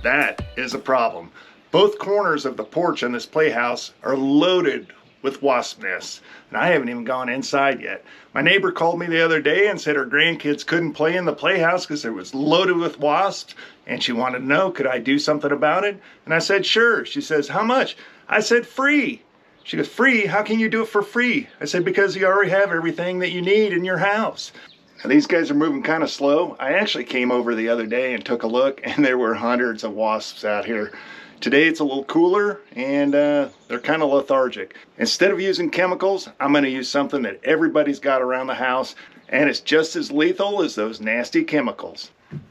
That is a problem. Both corners of the porch on this playhouse are loaded with wasp nests, and I haven't even gone inside yet. My neighbor called me the other day and said her grandkids couldn't play in the playhouse because it was loaded with wasps, and she wanted to know, could I do something about it? And I said, sure. She says, how much? I said, free. She goes, free? How can you do it for free? I said, because you already have everything that you need in your house. Now, these guys are moving kind of slow. I actually came over the other day and took a look, and there were hundreds of wasps out here. Today it's a little cooler, and they're kind of lethargic. Instead of using chemicals, I'm going to use something that everybody's got around the house, and it's just as lethal as those nasty chemicals.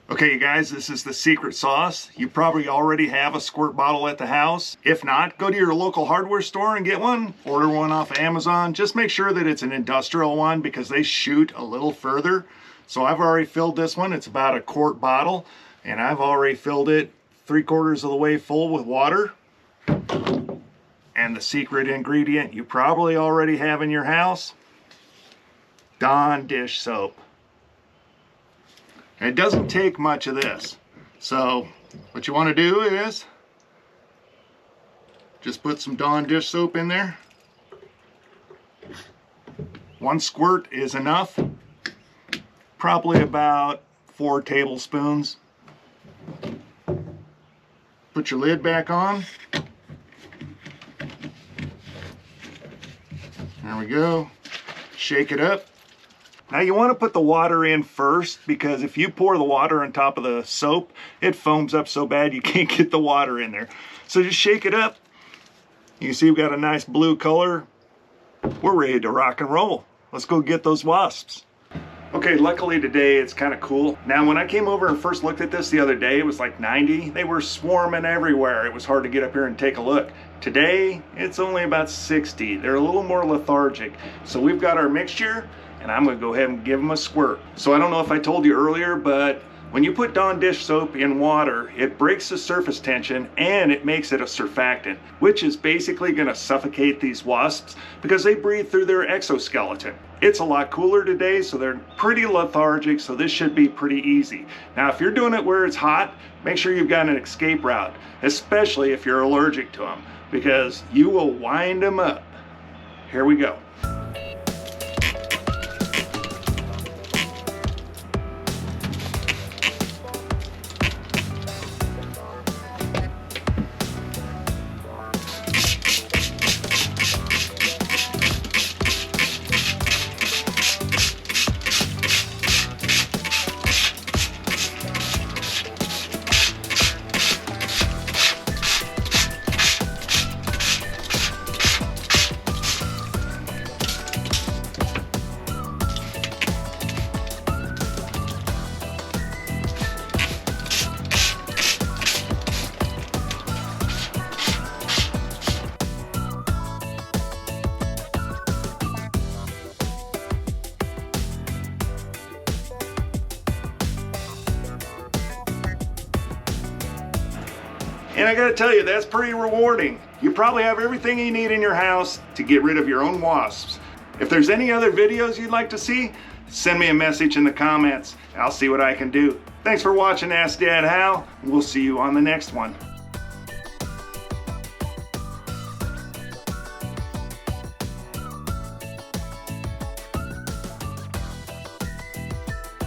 Okay, you guys, this is the secret sauce. You probably already have a squirt bottle at the house. If not, go to your local hardware store and get one. Order one off of Amazon. Just make sure that it's an industrial one because they shoot a little further. So I've already filled this one. It's about a quart bottle, and I've already filled it 3/4 of the way full with water. And the secret ingredient you probably already have in your house, Dawn dish soap. And it doesn't take much of this. So what you want to do is just put some Dawn dish soap in there. 1 squirt is enough. Probably about 4 tablespoons. Put your lid back on. There we go. Shake it up. Now you want to put the water in first, because if you pour the water on top of the soap, it foams up so bad you can't get the water in there. So just shake it up. You can see we've got a nice blue color. We're ready to rock and roll. Let's go get those wasps. Okay, luckily today it's kind of cool. Now when I came over and first looked at this the other day, it was like 90. They were swarming everywhere. It was hard to get up here and take a look. Today, it's only about 60. They're a little more lethargic. So we've got our mixture, and I'm gonna go ahead and give them a squirt. So I don't know if I told you earlier, but when you put Dawn dish soap in water, it breaks the surface tension and it makes it a surfactant, which is basically gonna suffocate these wasps because they breathe through their exoskeleton. It's a lot cooler today, so they're pretty lethargic, so this should be pretty easy. Now, if you're doing it where it's hot, make sure you've got an escape route, especially if you're allergic to them, because you will wind them up. Here we go. And I gotta tell you, that's pretty rewarding. You probably have everything you need in your house to get rid of your own wasps. If there's any other videos you'd like to see, send me a message in the comments. I'll see what I can do. Thanks for watching Ask Dad How, and we'll see you on the next one.